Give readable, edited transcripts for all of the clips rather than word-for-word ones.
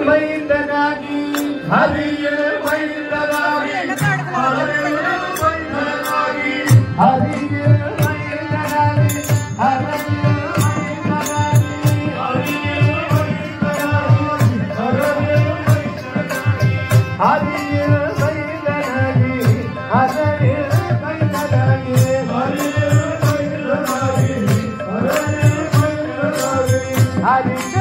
ಮೈದನಾಗಿ ಹರಿಯ ಮೈದನಾಗಿ ಹರಿಯ ಮೈದನಾಗಿ ಹರಿಯ ಮೈದನಾಗಿ ಹರಿಯ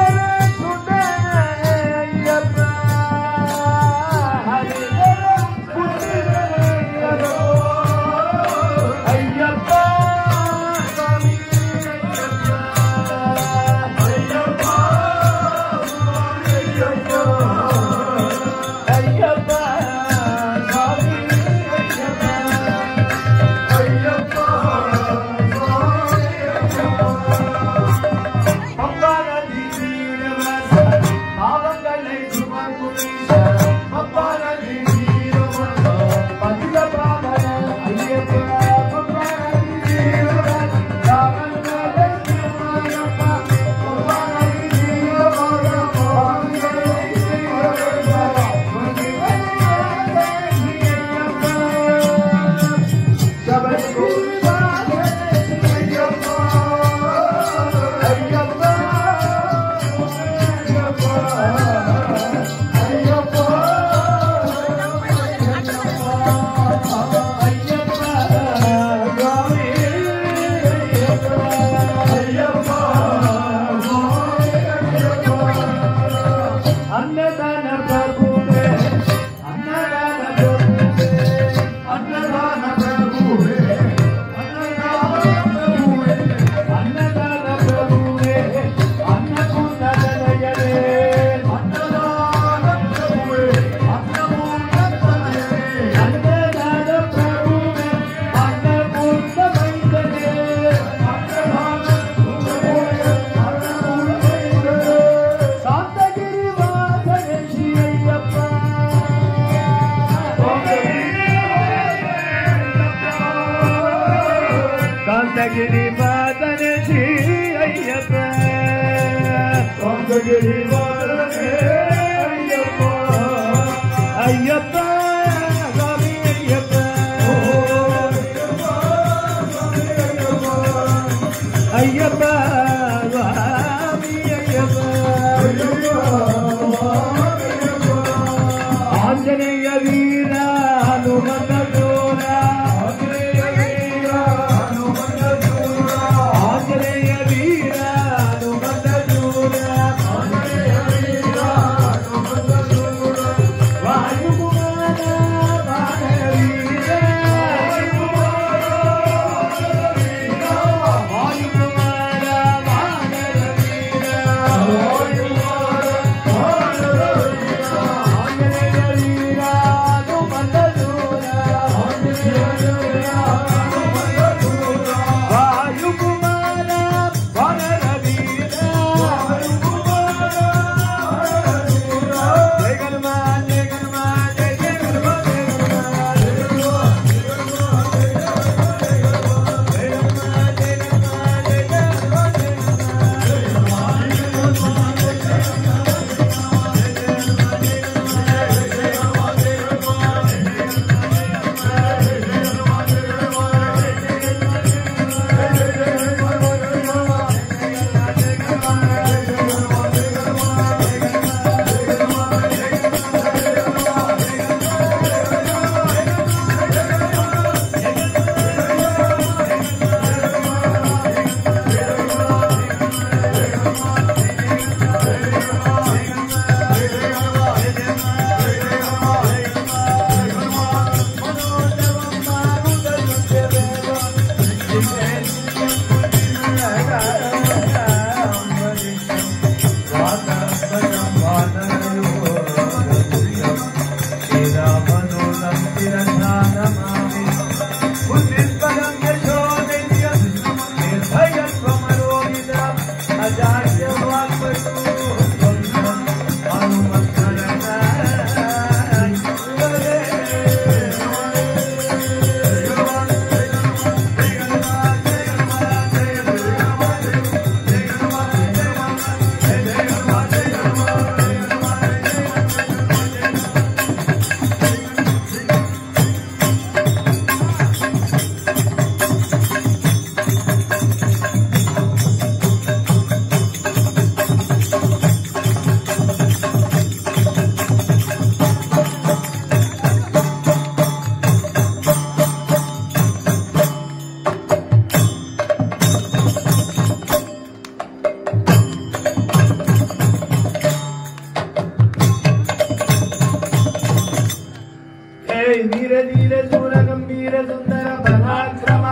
वीर सुंदर पराक्रम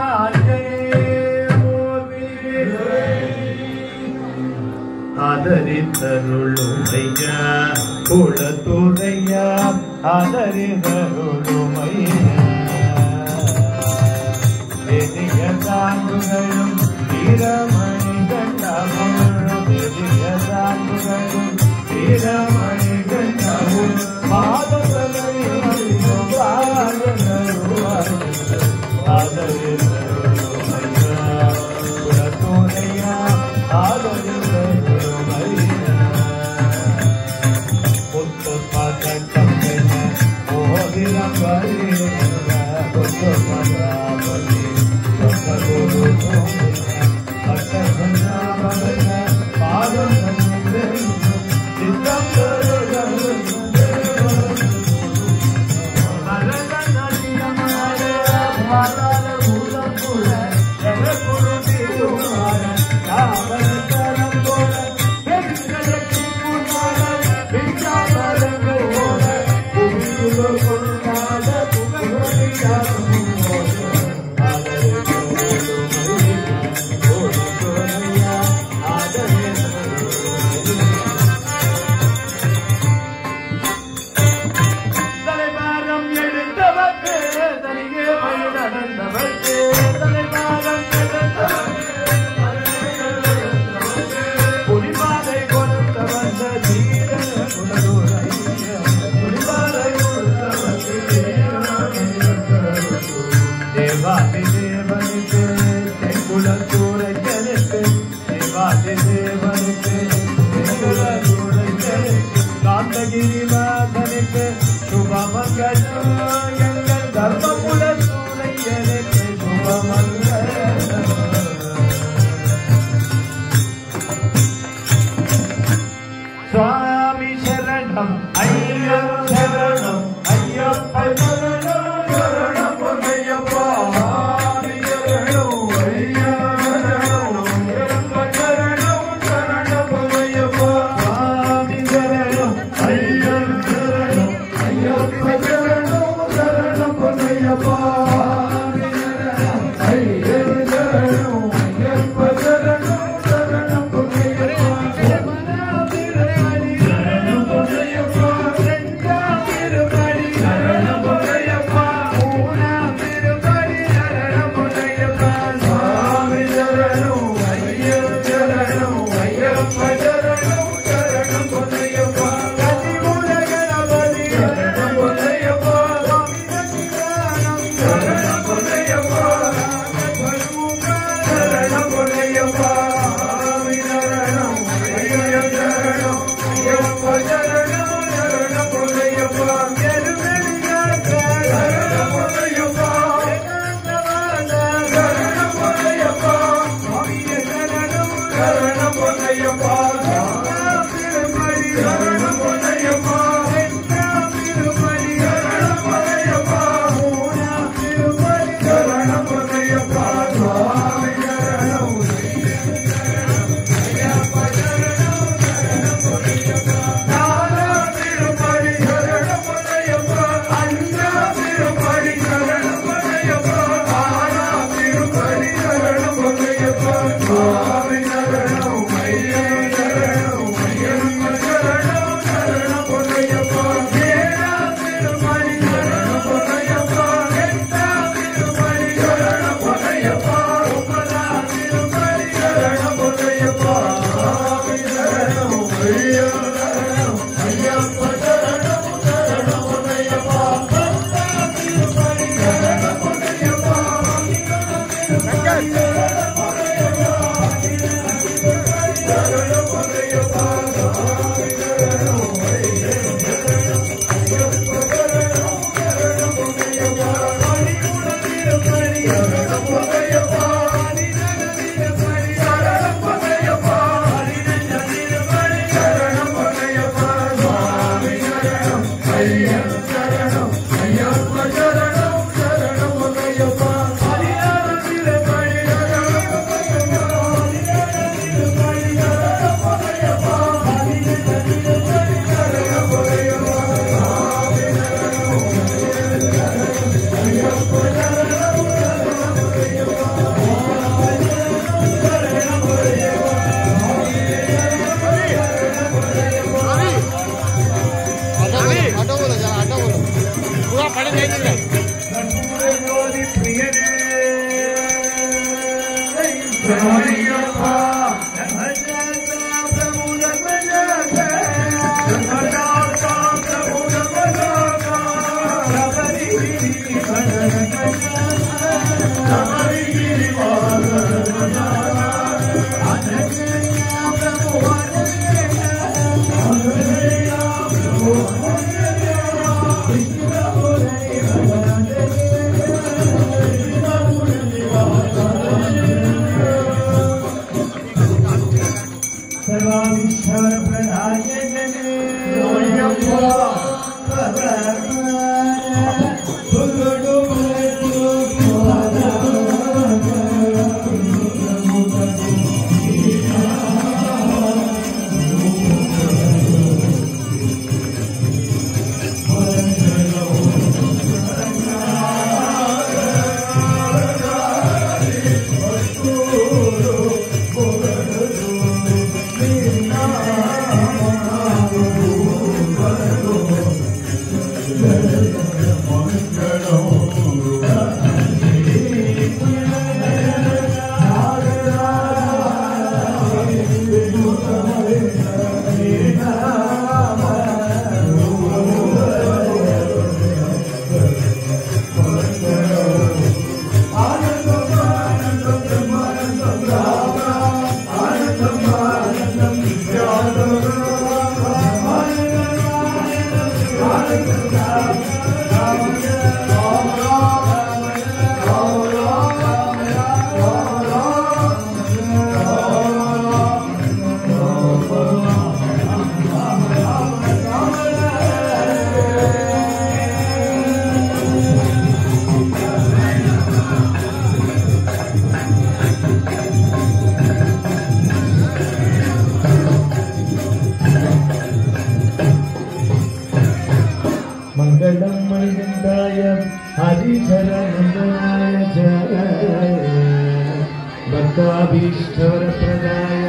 आदरितरुळुमय्य कुळतुरय्य आदरितरुळुमय्य वेदिय साधुगळुम वीरमणिगण्डमुळु वेदिय साधुगळुम वीरमणिगण्डमुळु पादतलयमय्य आदरितरुळुमय्य कुळतुरय्य स्वामी शरणम अय्यप्प शरणम अय्यप्प शरणम शरणम अय्यप्पा स्वामी शरणम अय्यप्प शरणम शरणम अय्यप्पा स्वामी शरणम अय्यप्प शरणम अय्यप्प शरणम शरणम अय्यप्पा मंगलम मणिगंधाय हरिचरणनाय जय भक्ताभीष्टवरप्रदाय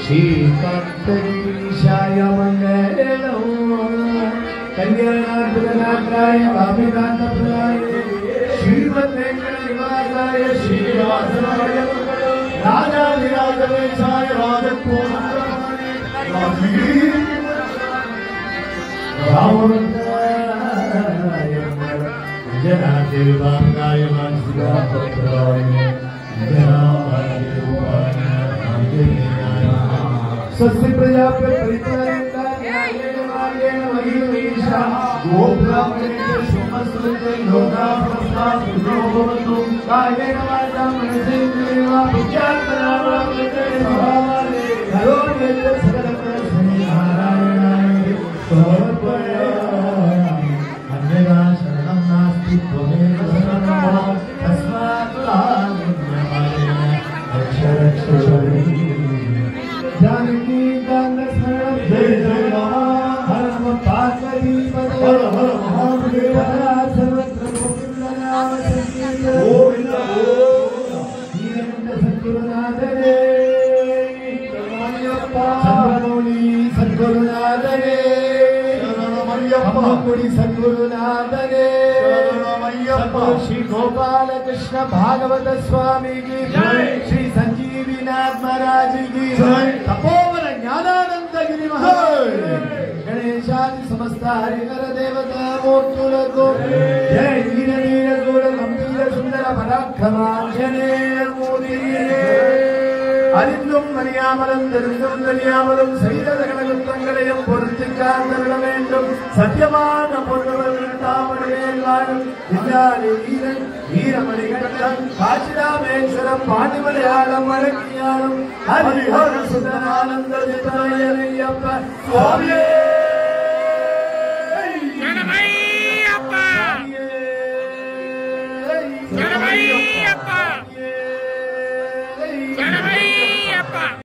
श्रीकान्तगिरीशाय मंगलम कल्याणार्पणनाथाय भाविकान्तप्रदाय श्रीमद्वेंकटनिवासाय श्रीनिवासाय राजाधिराजवेशाय जनादेवाय मानसिकाय स्वस्ति प्रजापति परित्रायेण मार्गेण महिषा गोब्राह्मणेभ्यः सोमस्ते लोकाः भवन्तु कायेन वाचा मनसेन्द्रियेण विद्यात्मना प्रचोदयामि करोमि सकलकर्मणि नारायणाय समर्पयामि अन्यथा शरणं नास्ति त्वमेव शरणं तस्मात् रक्ष रक्ष जानकी कांदस्मरणं जय जय नमः हर नमः पार्वती पदे हर हर महादेव सर्वत्र गोविन्दनाम संकीर्तन गोविन्द नीलकंठ सद्गुरुनाथने शरणमय्यप्पा सद्गुरुनाथने शरणमय्यप्पा सद्गुरुनाथने शरणमय्यप्पा श्री गोपाल कृष्ण भागवत स्वामी की जय श्री संजीवीनाथ महाराज की जय तपोवन ज्ञानानंद गिरि महाराज गणेशादि समस्त हरिहर देवता मूर्तुलको जय वीर वीर सूर गंभीर सुंदर पराक्रमांजनेय मूर्ति அறிந்தும் அறியாமலும் தெரிந்தும் தெரியாமலும் செய்த சகல குற்றங்களையும் பொறுத்துக்காந்தருள வேண்டும் சத்தியமான பொருள்கள் தாமரையில் வாழும் விஞ்ஞானி வீரன் வீரமணிகண்டன் காசிராமேஸ்வரம் பாண்டிமலையாளம் வழங்கியாலும் ஹரிஹர சுந்தரானந்த சித்தரையப்ப சுவாமியே